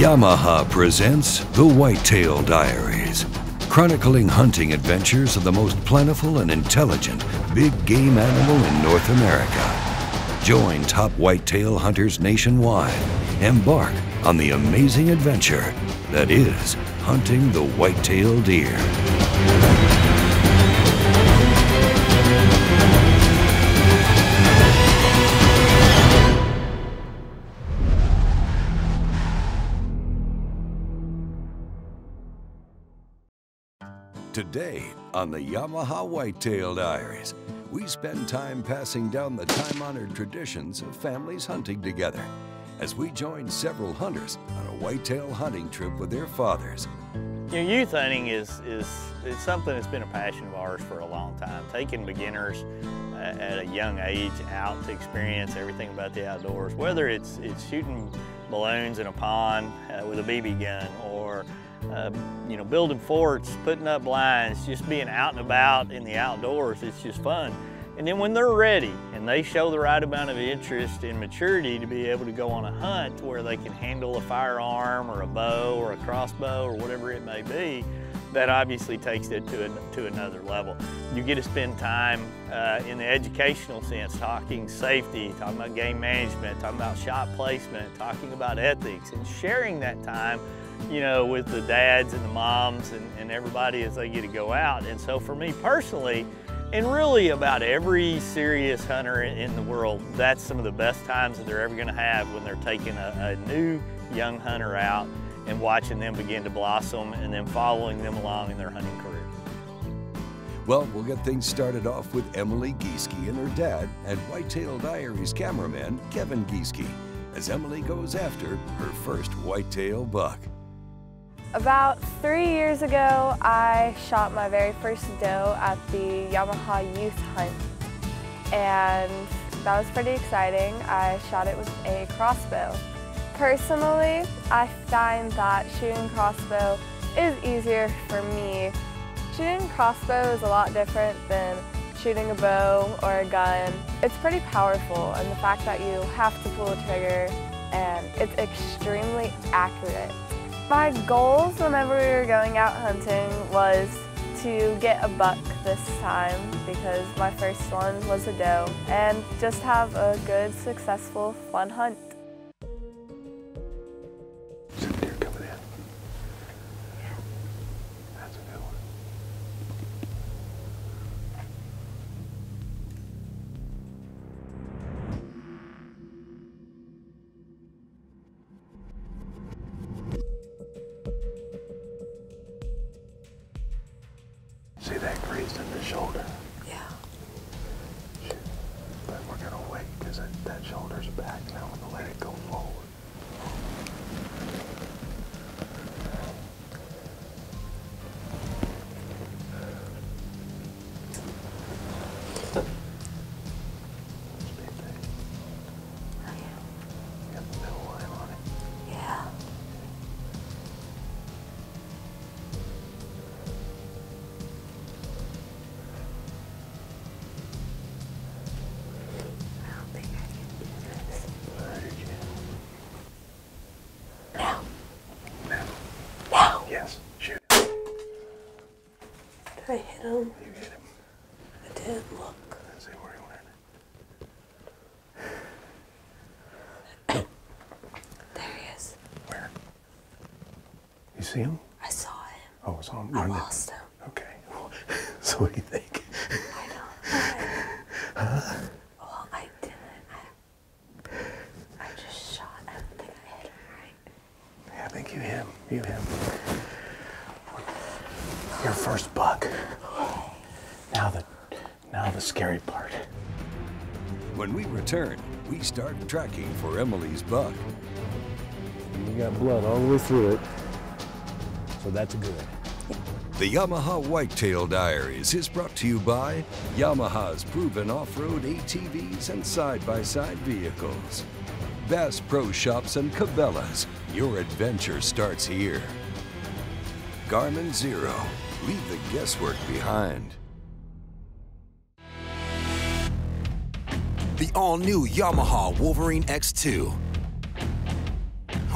Yamaha presents the Whitetail Diaries, chronicling hunting adventures of the most plentiful and intelligent big game animal in North America. Join top whitetail hunters nationwide. Embark on the amazing adventure that is hunting the whitetail deer. Today on the Yamaha Whitetail Diaries, we spend time passing down the time-honored traditions of families hunting together as we join several hunters on a whitetail hunting trip with their fathers. You know, youth hunting it's something that's been a passion of ours for a long time. Taking beginners at a young age out to experience everything about the outdoors, whether it's shooting balloons in a pond with a BB gun, or you know, building forts, putting up blinds, just being out and about in the outdoors. It's just fun. And then when they're ready and they show the right amount of interest and maturity to be able to go on a hunt where they can handle a firearm or a bow or a crossbow or whatever it may be, that obviously takes it to another level. You get to spend time in the educational sense, talking safety, talking about game management, talking about shot placement, talking about ethics, and sharing that time, you know, with the dads and the moms and everybody as they get to go out. And so for me personally, and really about every serious hunter in the world, that's some of the best times that they're ever gonna have, when they're taking a new young hunter out and watching them begin to blossom and then following them along in their hunting career. Well, we'll get things started off with Emily Gieske and her dad and Whitetail Diaries cameraman Kevin Gieske as Emily goes after her first whitetail buck. About 3 years ago, I shot my very first doe at the Yamaha youth hunt, and that was pretty exciting. I shot it with a crossbow. Personally, I find that shooting crossbow is easier for me. Shooting crossbow is a lot different than shooting a bow or a gun. It's pretty powerful, and the fact that you have to pull the trigger and it's extremely accurate. My goals whenever we were going out hunting was to get a buck this time, because my first one was a doe, and just have a good, successful, fun hunt. Some deer coming in. That's a good one. See that grazed in the shoulder? Yeah. Shoot. But we're gonna wait, because that shoulder's back now. I'm gonna let it go forward. Yes, shoot. Did I hit him? You hit him. I didn't look. Let's see where he went. There he is. Where? You see him? I saw him. Oh, it's on. I lost him. Okay. So what do you think? I don't know. Huh? Well, I didn't. I just shot. I don't think I hit him right. Yeah, I think you hit him. You hit him. Your first buck. Now the scary part. When we return, we start tracking for Emily's buck. You got blood all the way through it, so that's good. The Yamaha Whitetail Diaries is brought to you by Yamaha's proven off-road ATVs and side-by-side vehicles. Bass Pro Shops and Cabela's, your adventure starts here. Garmin Zero, leave the guesswork behind. The all-new Yamaha Wolverine X2.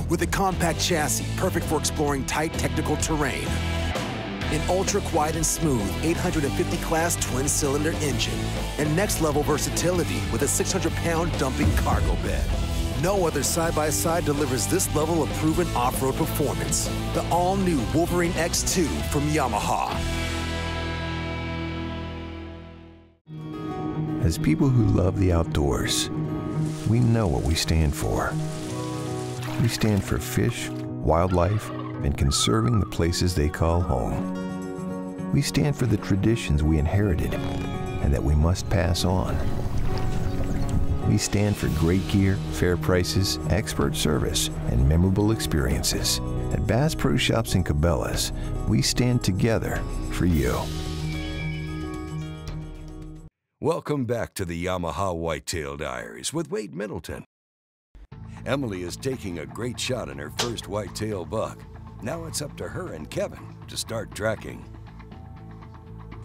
with a compact chassis perfect for exploring tight technical terrain. An ultra-quiet and smooth 850 class twin-cylinder engine. And next-level versatility with a 600-pound dumping cargo bed. No other side-by-side delivers this level of proven off-road performance. The all-new Wolverine X2 from Yamaha. As people who love the outdoors, we know what we stand for. We stand for fish, wildlife, and conserving the places they call home. We stand for the traditions we inherited and that we must pass on. We stand for great gear, fair prices, expert service, and memorable experiences. At Bass Pro Shops and Cabela's, we stand together for you. Welcome back to the Yamaha Whitetail Diaries with Wade Middleton. Emily is taking a great shot in her first whitetail buck. Now it's up to her and Kevin to start tracking.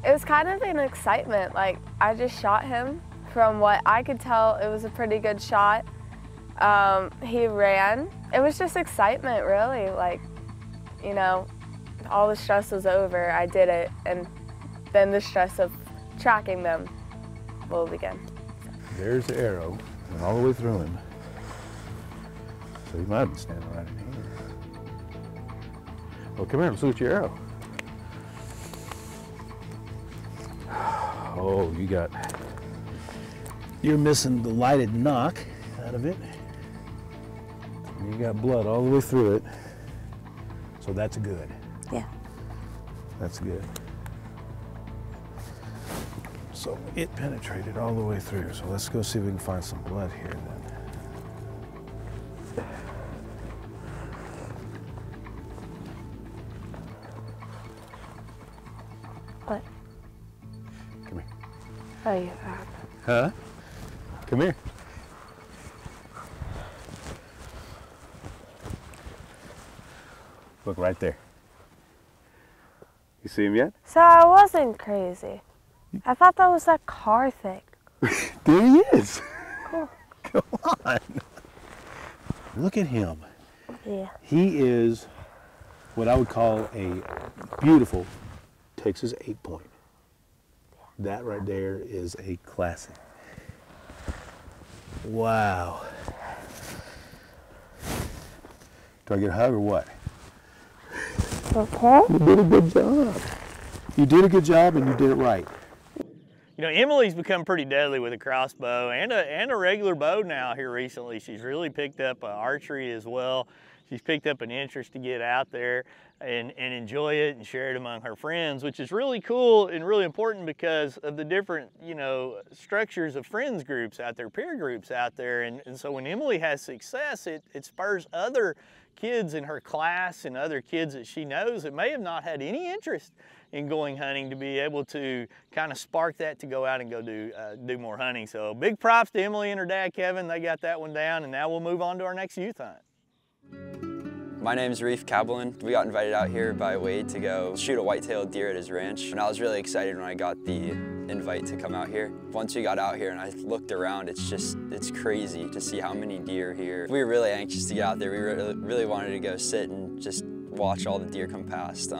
It was kind of an excitement. Like, I just shot him. From what I could tell, it was a pretty good shot. He ran. It was just excitement, really. Like, you know, all the stress was over. I did it, and then the stress of tracking them will begin. There's the arrow, and all the way through him. So he might be standing right in here. Well, come here, let's shoot your arrow. Oh, you're missing the lighted knock out of it. And you got blood all the way through it. So that's good. Yeah. That's good. So it penetrated all the way through. So let's go see if we can find some blood here then. What? Come here. Oh, you Huh? Come here. Look right there. You see him yet? So I wasn't crazy. I thought that was that car thing. There he is. Cool. Come on. Look at him. Yeah. He is what I would call a beautiful Texas 8-point. That right there is a classic. Wow. Do I get a hug or what? Okay. You did a good job. You did a good job and you did it right. You know, Emily's become pretty deadly with a crossbow and a regular bow now here recently. She's really picked up archery as well. She's picked up an interest to get out there and enjoy it and share it among her friends, which is really cool and really important because of the different, you know, structures of friends groups out there, peer groups out there. And so when Emily has success, it spurs other kids in her class and other kids that she knows that may have not had any interest in going hunting to be able to kind of spark that to go out and go do more hunting. So big props to Emily and her dad, Kevin. They got that one down, and now we'll move on to our next youth hunt. My name's Reef Kablin. We got invited out here by Wade to go shoot a whitetail deer at his ranch, and I was really excited when I got the invite to come out here. Once we got out here and I looked around, it's crazy to see how many deer are here. We were really anxious to get out there. We really wanted to go sit and just watch all the deer come past.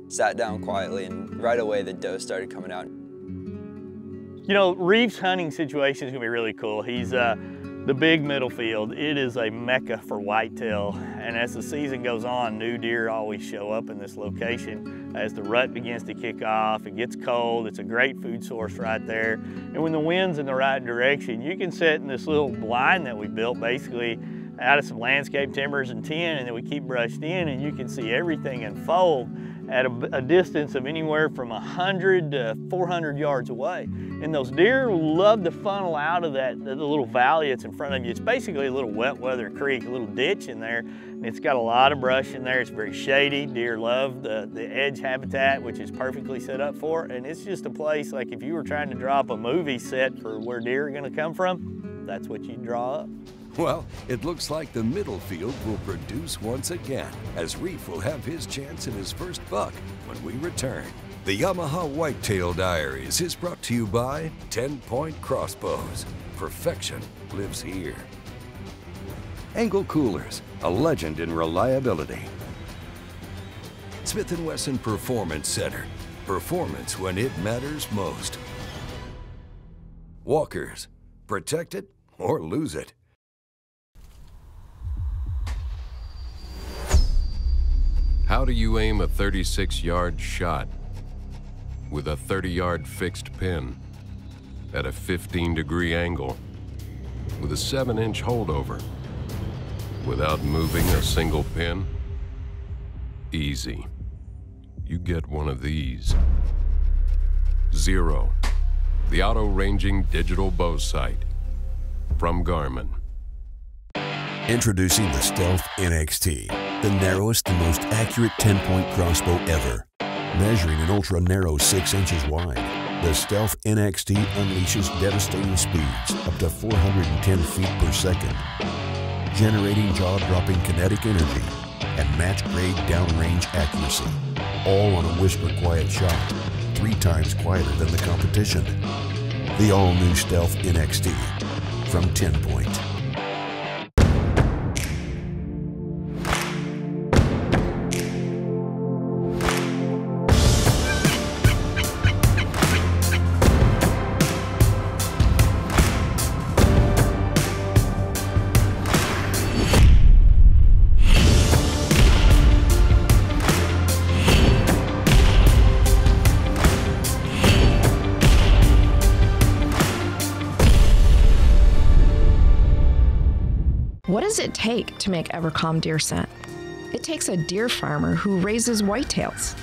Sat down quietly, and right away the doe started coming out. You know, Reef's hunting situation is gonna be really cool. He's the big middle field. It is a mecca for whitetail, and as the season goes on, new deer always show up in this location. As the rut begins to kick off, it gets cold, it's a great food source right there. And when the wind's in the right direction, you can sit in this little blind that we built basically out of some landscape timbers and tin, and then we keep brushed in, and you can see everything unfold at a distance of anywhere from 100 to 400 yards away. And those deer love to funnel out of the little valley that's in front of you. It's basically a little wet weather creek, a little ditch in there, and it's got a lot of brush in there. It's very shady. Deer love the edge habitat, which is perfectly set up for it. And it's just a place, like if you were trying to draw up a movie set for where deer are gonna come from, that's what you'd draw up. Well, it looks like the middle field will produce once again, as Reef will have his chance in his first buck when we return. The Yamaha Whitetail Diaries is brought to you by 10-Point Crossbows. Perfection lives here. Angle Coolers, a legend in reliability. Smith & Wesson Performance Center, performance when it matters most. Walkers, protect it or lose it. How do you aim a 36-yard shot with a 30-yard fixed pin at a 15-degree angle with a 7-inch holdover without moving a single pin? Easy. You get one of these. Zero, the auto-ranging digital bow sight from Garmin. Introducing the Stealth NXT, the narrowest and most accurate 10-point crossbow ever. Measuring an ultra-narrow 6 inches wide, the Stealth NXT unleashes devastating speeds up to 410 feet per second, generating jaw-dropping kinetic energy and match-grade downrange accuracy, all on a whisper-quiet shot, 3 times quieter than the competition. The all-new Stealth NXT from 10-Point. What does it take to make EverCalm deer scent? It takes a deer farmer who raises whitetails.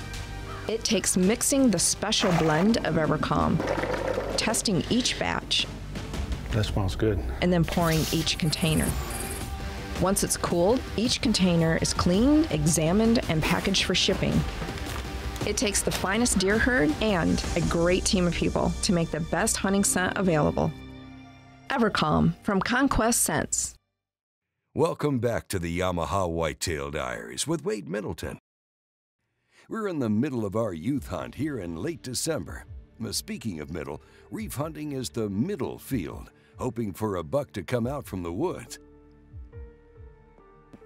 It takes mixing the special blend of EverCalm, testing each batch. That smells good. And then pouring each container. Once it's cooled, each container is cleaned, examined, and packaged for shipping. It takes the finest deer herd and a great team of people to make the best hunting scent available. EverCalm from Conquest Scents. Welcome back to the Yamaha Whitetail Diaries with Wade Middleton. We're in the middle of our youth hunt here in late December. Speaking of middle, reef hunting is the middle field, hoping for a buck to come out from the woods.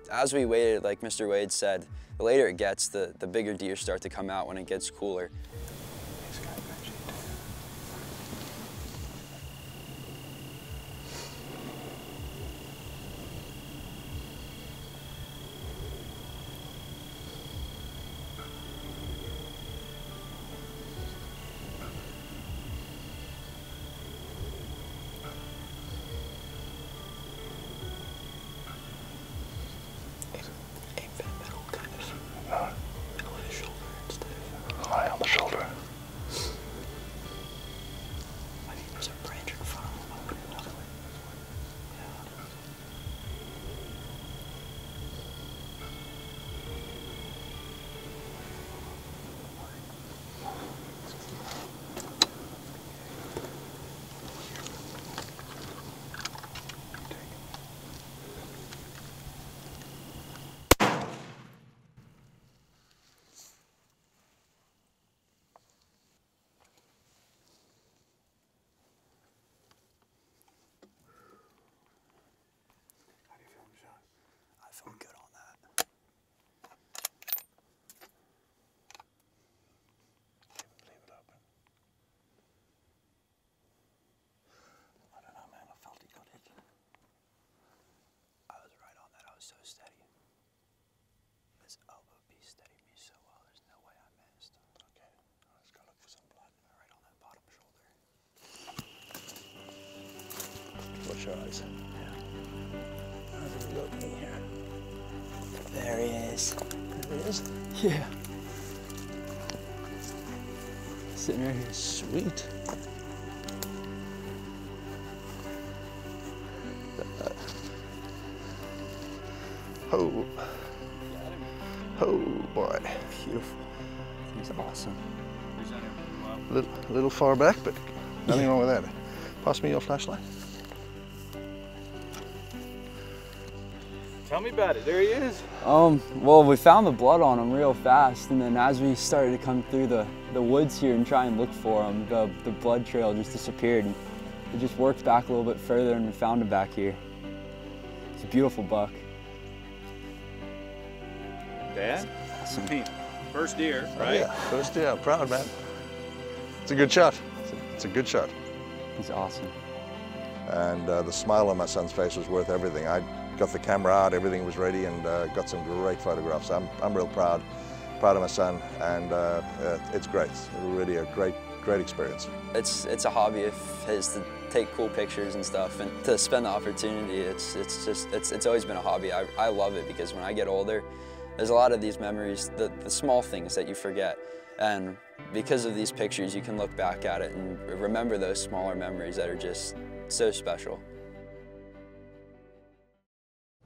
As we waited, like Mr. Wade said, the later it gets, the bigger deer start to come out when it gets cooler. High on the shoulder. I think there's a branch in front of him. I feel good on that. Leave it open. I don't know, man. I felt he got it. I was right on that. I was so steady. This elbow piece steadied me so well. There's no way I missed. Okay. Let's go look for some blood. Right on that bottom shoulder. Watch your eyes. Yeah. How's it looking here? There he is. There he is. Yeah. Sitting right here. Sweet. Oh. Oh boy. Beautiful. He's awesome. Little far back, but nothing wrong with that. Pass me your flashlight. Tell me about it. There he is. Well, we found the blood on him real fast, and then as we started to come through the woods here and try and look for him, the blood trail just disappeared. It just worked back a little bit further, and we found him back here. It's a beautiful buck. Dad? Awesome. First deer, right? Yeah, first deer. Proud, man. It's a good shot. It's a good shot. He's awesome. And the smile on my son's face was worth everything. I got the camera out, everything was ready, and got some great photographs. I'm real proud of my son, and it's great. It's really a great experience. It's a hobby of his to take cool pictures and stuff, and to spend the opportunity. It's always been a hobby. I love it because when I get older, there's a lot of these memories, the small things that you forget, and because of these pictures, you can look back at it and remember those smaller memories that are just so special.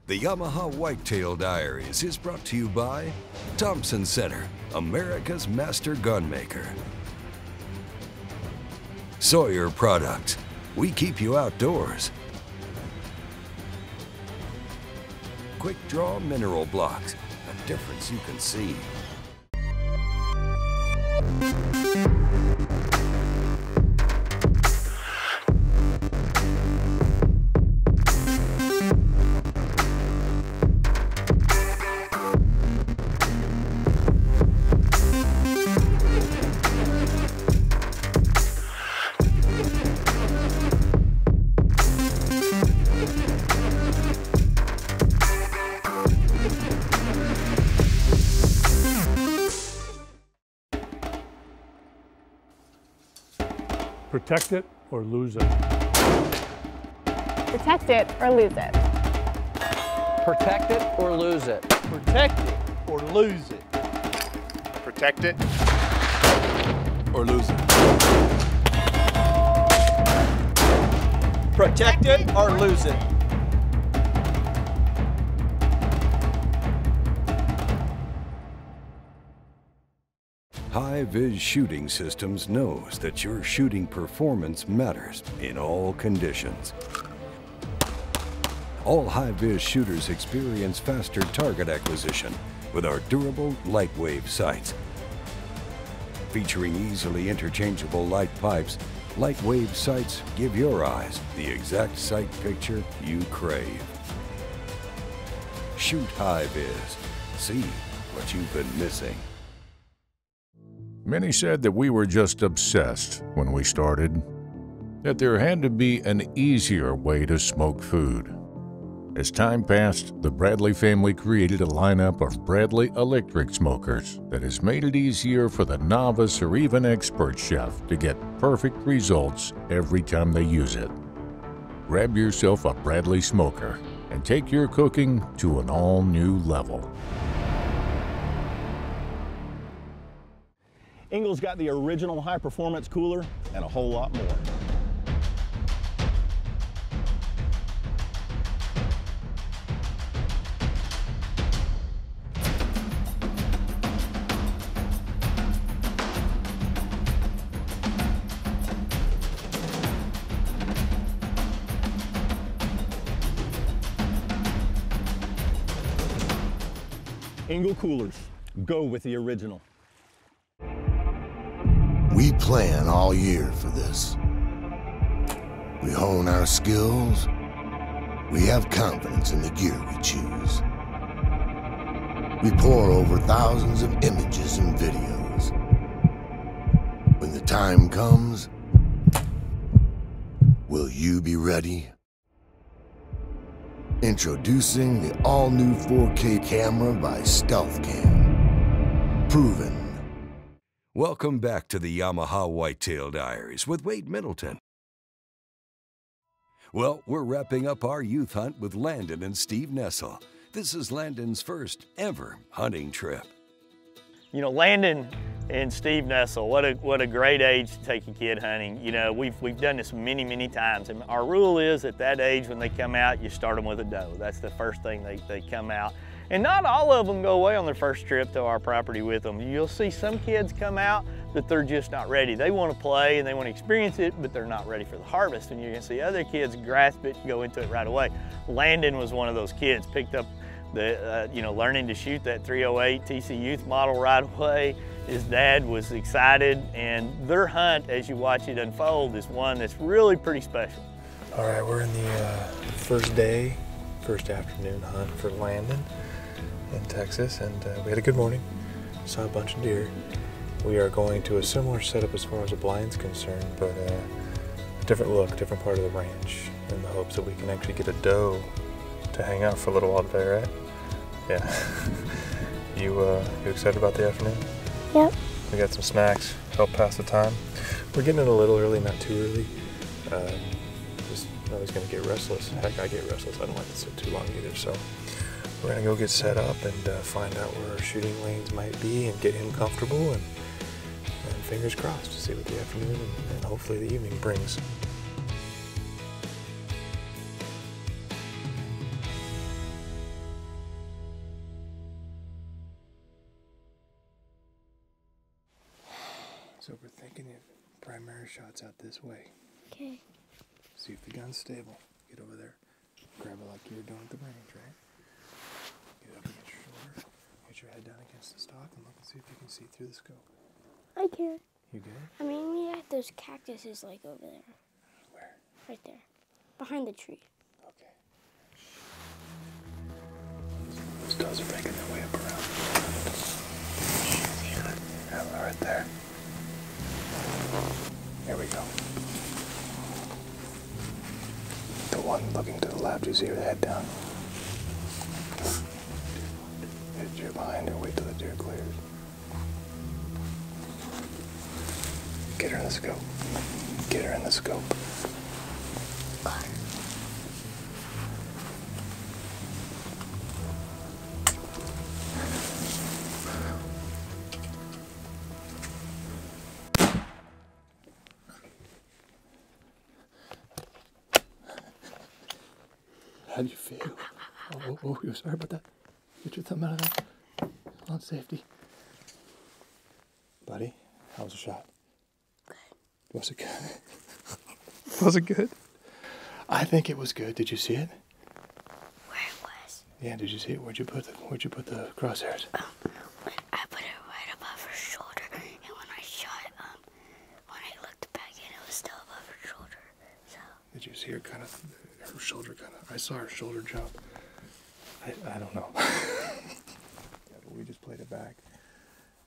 The Yamaha Whitetail Diaries is brought to you by Thompson Center, America's master gunmaker. Sawyer Products, we keep you outdoors. Quick Draw Mineral Blocks, a difference you can see. Protect it or lose it. Protect it or lose it. Protect it or lose it. Protect it or lose it. Protect it or lose it. Protect it or lose it. High-Vis Shooting Systems knows that your shooting performance matters in all conditions. All high-vis shooters experience faster target acquisition with our durable light wave sights. Featuring easily interchangeable light pipes, light wave sights give your eyes the exact sight picture you crave. Shoot high-vis. See what you've been missing. Many said that we were just obsessed when we started, that there had to be an easier way to smoke food. As time passed, the Bradley family created a lineup of Bradley electric smokers that has made it easier for the novice or even expert chef to get perfect results every time they use it. Grab yourself a Bradley smoker and take your cooking to an all-new level. Engel's got the original high-performance cooler and a whole lot more. Engel coolers, go with the original. We plan all year for this. We hone our skills. We have confidence in the gear we choose. We pore over thousands of images and videos. When the time comes, will you be ready? Introducing the all-new 4K camera by Stealth Cam. Proven. Welcome back to the Yamaha Whitetail Diaries with Wade Middleton. Well, we're wrapping up our youth hunt with Landon and Steve Nessel. This is Landon's first ever hunting trip. You know, Landon and Steve Nessel, what a great age to take a kid hunting. You know, we've done this many times, and our rule is at that age when they come out, you start them with a doe. That's the first thing they come out. And not all of them go away on their first trip to our property with them. You'll see some kids come out that they're just not ready. They want to play and they want to experience it, but they're not ready for the harvest. And you're gonna see other kids grasp it and go into it right away. Landon was one of those kids, picked up the, learning to shoot that 308 TC Youth model right away. His dad was excited, and their hunt, as you watch it unfold, is one that's really pretty special. All right, we're in the first day first afternoon hunt for Landon in Texas, and we had a good morning. Saw a bunch of deer. We are going to a similar setup as far as a blind's concerned, but a different look, different part of the ranch, in the hopes that we can actually get a doe to hang out for a little while today, right? Yeah. You excited about the afternoon? Yep. We got some snacks, help pass the time. We're getting in a little early, not too early. I was gonna get restless. Heck, I get restless. I don't like to sit too long either. So we're gonna go get set up and find out where our shooting lanes might be and get him comfortable and fingers crossed to see what the afternoon and hopefully the evening brings. So we're thinking of primary shots out this way. Okay. See if the gun's stable. Get over there. Grab it like you were doing at the range, right? Get up against your shoulder. Get your head down against the stock and look and see if you can see through the scope. I can. You good? I mean, we have those cactuses like over there. Where? Right there. Behind the tree. Okay. Those does are making their way up around. Yeah, right there. Here we go. The one looking to the left, you see her head down. Hit deer behind her, wait till the deer clears. Get her in the scope. Get her in the scope. How do you feel? Oh, you're sorry about that. Get your thumb out of that. On safety. Buddy, how was the shot? Good. Was it good? Was it good? I think it was good. Did you see it? Where it was? Yeah, did you see it? Where'd you put the crosshairs? I put it right above her shoulder, and when I shot it, when I looked back in, it was still above her shoulder. So. Did you see her kind of? Her shoulder kind of. I saw her shoulder jump. I don't know. Yeah, but we just played it back,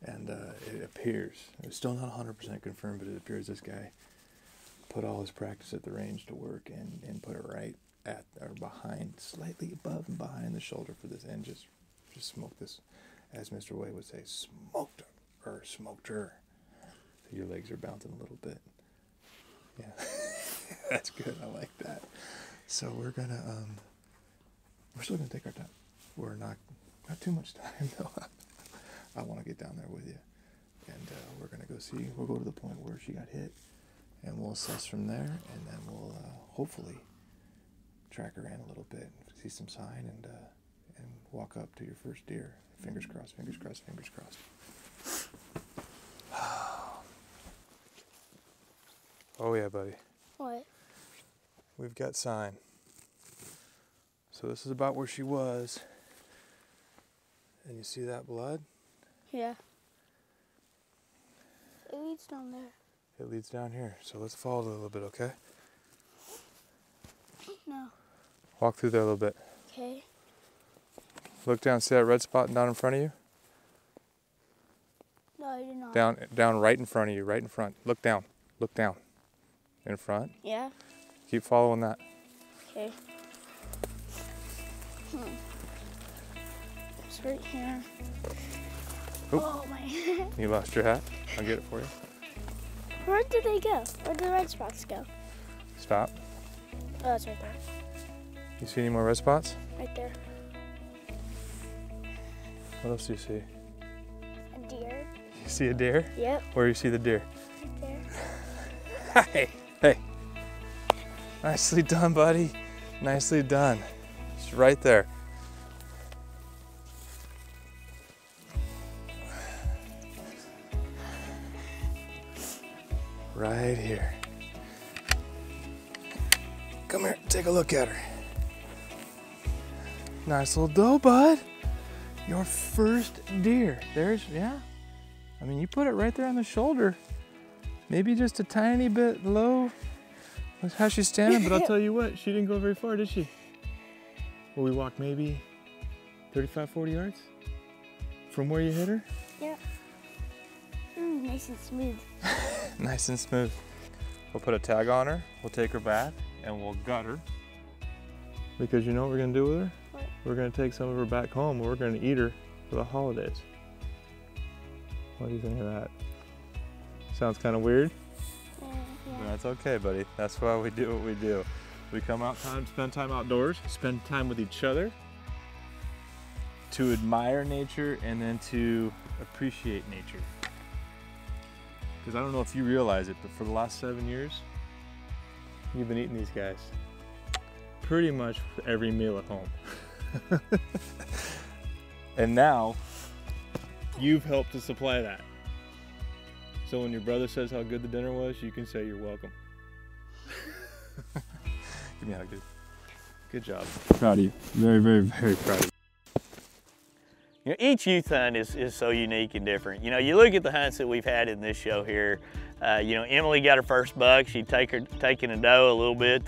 and it appears it's still not 100% confirmed, but it appears this guy put all his practice at the range to work and put it right at or behind, slightly above and behind the shoulder for this end. Just smoked this, as Mr. Wade would say, smoked her. So your legs are bouncing a little bit. Yeah, that's good. I like that. So we're gonna we're still gonna take our time. We're not too much time though. I want to get down there with you, and we're gonna go see. We'll go to the point where she got hit, and we'll assess from there, and then we'll hopefully track her in a little bit, see some sign, and walk up to your first deer. Fingers crossed. Fingers crossed. Fingers crossed. Oh yeah, buddy. What? We've got sign. So this is about where she was. And you see that blood? Yeah. It leads down there. It leads down here. So let's follow it a little bit, okay? No. Walk through there a little bit. Okay. Look down, see that red spot down in front of you? No, I did not. Down right in front of you, right in front. Look down. Look down. In front. Yeah? Keep following that. Okay. It's right here. Oop. Oh my. You lost your hat? I'll get it for you. Where did they go? Where did the red spots go? Stop. Oh, that's right there. You see any more red spots? Right there. What else do you see? A deer. You see a deer? Yep. Where do you see the deer? Right there. Hey, hey. Nicely done, buddy. Nicely done. It's right there. Right here. Come here, take a look at her. Nice little doe, bud. Your first deer. There's, yeah. I mean, you put it right there on the shoulder. Maybe just a tiny bit low. That's how she's standing, but I'll tell you what, she didn't go very far, did she? Well, we walked maybe 35, 40 yards from where you hit her? Yeah. Nice and smooth. Nice and smooth. We'll put a tag on her, we'll take her back, and we'll gut her. Because you know what we're gonna do with her? What? We're gonna take some of her back home and we're gonna eat her for the holidays. What do you think of that? Sounds kind of weird? Yeah. That's okay, buddy. That's why we do what we do. We come out, spend time outdoors, spend time with each other, to admire nature and then to appreciate nature. Because I don't know if you realize it, but for the last 7 years, you've been eating these guys pretty much every meal at home. And now, you've helped to supply that. So when your brother says how good the dinner was, you can say you're welcome. Give me a hug, dude. Good job. Proud of you. Very, very, very proud of you. You know, each youth hunt is so unique and different. You know, you look at the hunts that we've had in this show here. You know, Emily got her first buck. She'd taken a doe a little bit,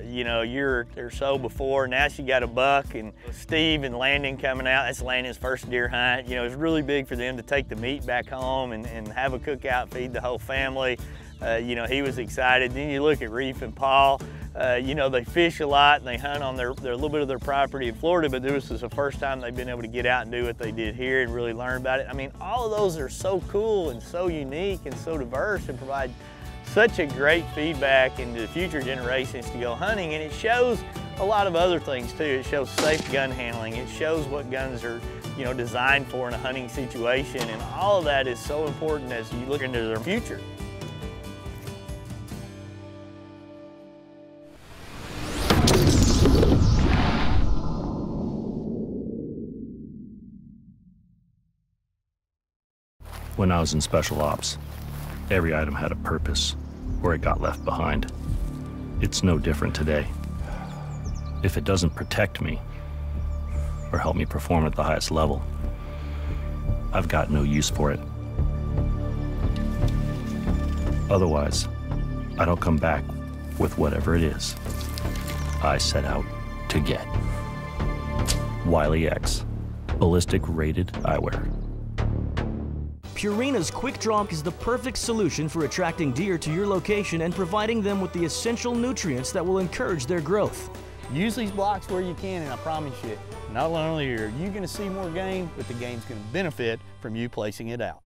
you know, a year or so before. Now she got a buck, and Steve and Landon coming out. That's Landon's first deer hunt. You know, it's really big for them to take the meat back home and have a cookout, feed the whole family. You know, he was excited. Then you look at Reef and Paul. You know, they fish a lot and they hunt on their little bit of their property in Florida, but this is the first time they've been able to get out and do what they did here and really learn about it. I mean, all of those are so cool and so unique and so diverse and provide such a great feedback into future generations to go hunting, and it shows a lot of other things too. It shows safe gun handling. It shows what guns are, you know, designed for in a hunting situation, and all of that is so important as you look into their future. When I was in special ops, every item had a purpose, or it got left behind. It's no different today. If it doesn't protect me, or help me perform at the highest level, I've got no use for it. Otherwise, I don't come back with whatever it is I set out to get. Wiley X, ballistic rated eyewear. Purina's Quick Draw is the perfect solution for attracting deer to your location and providing them with the essential nutrients that will encourage their growth. Use these blocks where you can, and I promise you, not only are you going to see more game, but the game's going to benefit from you placing it out.